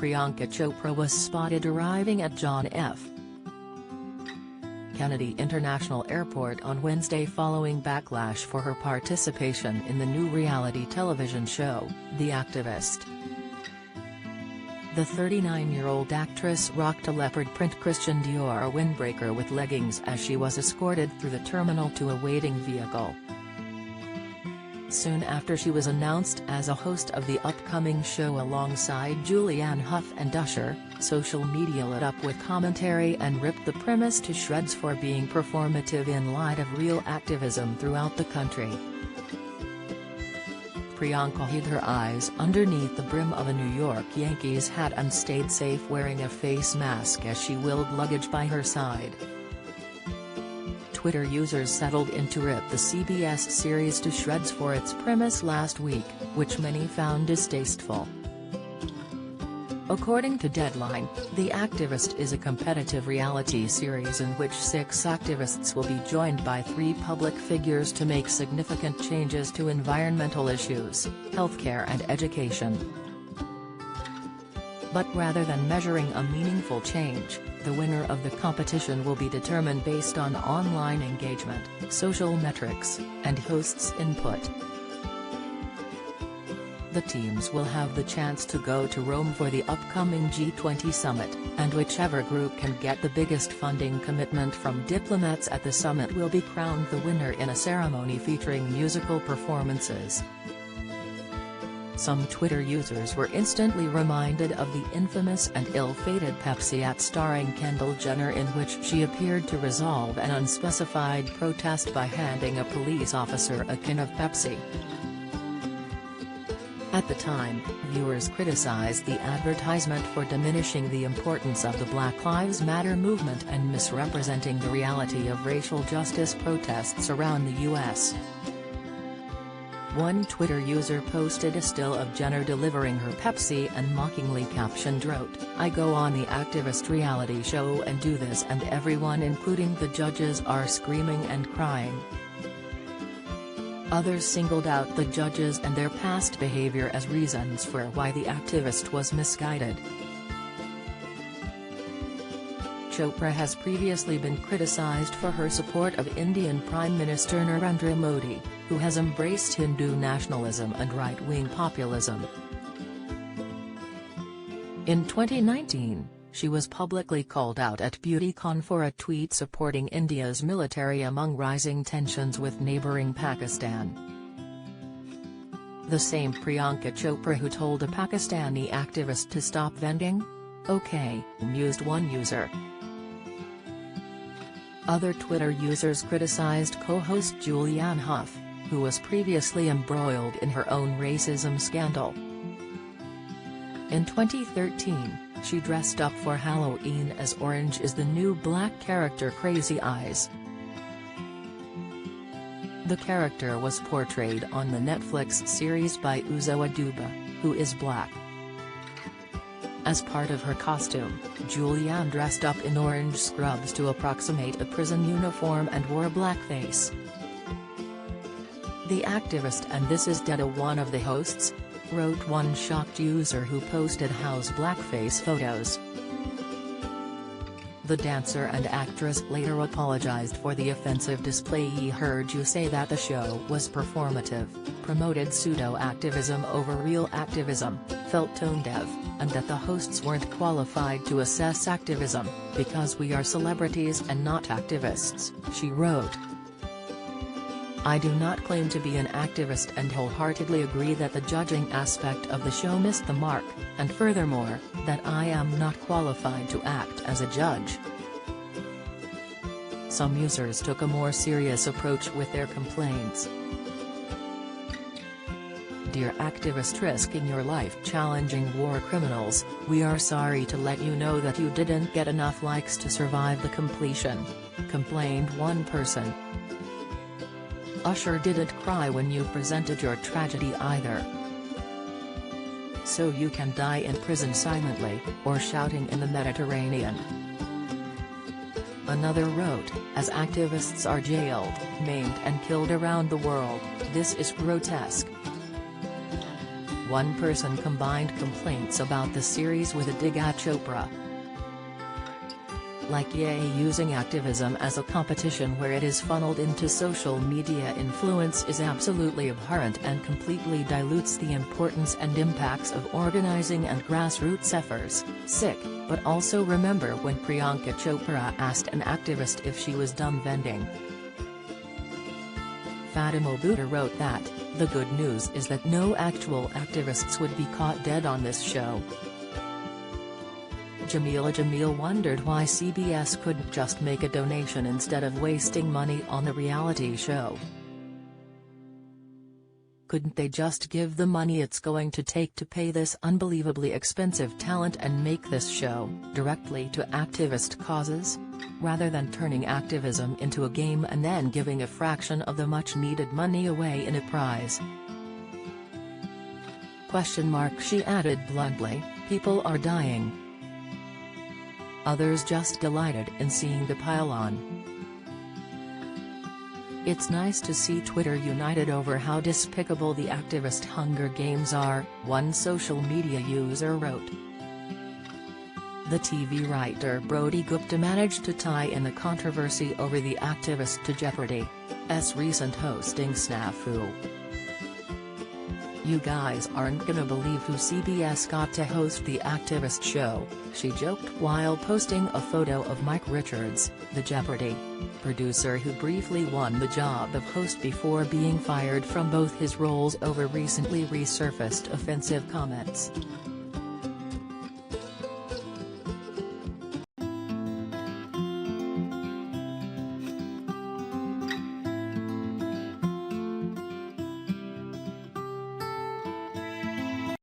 Priyanka Chopra was spotted arriving at John F. Kennedy International Airport on Wednesday following backlash for her participation in the new reality television show, The Activist. The 39-year-old actress rocked a leopard print Christian Dior windbreaker with leggings as she was escorted through the terminal to a waiting vehicle. Soon after she was announced as a host of the upcoming show alongside Julianne Hough and Usher, social media lit up with commentary and ripped the premise to shreds for being performative in light of real activism throughout the country. Priyanka hid her eyes underneath the brim of a New York Yankees hat and stayed safe wearing a face mask as she wheeled luggage by her side. Twitter users settled in to rip the CBS series to shreds for its premise last week, which many found distasteful. According to Deadline, The Activist is a competitive reality series in which 6 activists will be joined by 3 public figures to make significant changes to environmental issues, healthcare and education. But rather than measuring a meaningful change, the winner of the competition will be determined based on online engagement, social metrics, and hosts' input. The teams will have the chance to go to Rome for the upcoming G20 summit, and whichever group can get the biggest funding commitment from diplomats at the summit will be crowned the winner in a ceremony featuring musical performances. Some Twitter users were instantly reminded of the infamous and ill-fated Pepsi ad starring Kendall Jenner, in which she appeared to resolve an unspecified protest by handing a police officer a can of Pepsi. At the time, viewers criticized the advertisement for diminishing the importance of the Black Lives Matter movement and misrepresenting the reality of racial justice protests around the U.S. One Twitter user posted a still of Jenner delivering her Pepsi and mockingly captioned wrote, "I go on the Activist reality show and do this and everyone including the judges are screaming and crying." Others singled out the judges and their past behavior as reasons for why The Activist was misguided. Chopra has previously been criticized for her support of Indian Prime Minister Narendra Modi, who has embraced Hindu nationalism and right-wing populism. In 2019, she was publicly called out at BeautyCon for a tweet supporting India's military among rising tensions with neighbouring Pakistan. The same Priyanka Chopra who told a Pakistani activist to stop vending? Okay, mused one user. Other Twitter users criticized co-host Julianne Hough, who was previously embroiled in her own racism scandal. In 2013, she dressed up for Halloween as Orange is the New Black character Crazy Eyes. The character was portrayed on the Netflix series by Uzo Aduba, who is black. As part of her costume, Julianne dressed up in orange scrubs to approximate a prison uniform and wore blackface. The Activist and This Is Dead, one of the hosts, wrote one shocked user who posted Howe's blackface photos. The dancer and actress later apologized for the offensive display. "He heard you say that the show was performative, promoted pseudo-activism over real activism, felt tone-deaf, and that the hosts weren't qualified to assess activism, because we are celebrities and not activists," she wrote. "I do not claim to be an activist and wholeheartedly agree that the judging aspect of the show missed the mark, and furthermore, that I am not qualified to act as a judge." Some users took a more serious approach with their complaints. "Dear activist risking your life challenging war criminals, we are sorry to let you know that you didn't get enough likes to survive the completion," complained one person. "Usher didn't cry when you presented your tragedy either. So you can die in prison silently, or shouting in the Mediterranean." Another wrote, "As activists are jailed, maimed and killed around the world, this is grotesque." One person combined complaints about the series with a dig at Chopra. Like using activism as a competition where it is funneled into social media influence is absolutely abhorrent and completely dilutes the importance and impacts of organizing and grassroots efforts. Sick, but also remember when Priyanka Chopra asked an activist if she was done vending. Fatima Buddha wrote that, "The good news is that no actual activists would be caught dead on this show." Jamil wondered why CBS couldn't just make a donation instead of wasting money on the reality show. Couldn't they just give the money it's going to take to pay this unbelievably expensive talent and make this show directly to activist causes? Rather than turning activism into a game and then giving a fraction of the much-needed money away in a prize. She added bluntly, "People are dying. Others just delighted in seeing the pile-on." "It's nice to see Twitter united over how despicable the activist Hunger Games are," one social media user wrote. The TV writer Brody Gupta managed to tie in the controversy over the Activist to Jeopardy's recent hosting snafu. "You guys aren't gonna believe who CBS got to host the Activist show," she joked while posting a photo of Mike Richards, the Jeopardy! Producer who briefly won the job of host before being fired from both his roles over recently resurfaced offensive comments.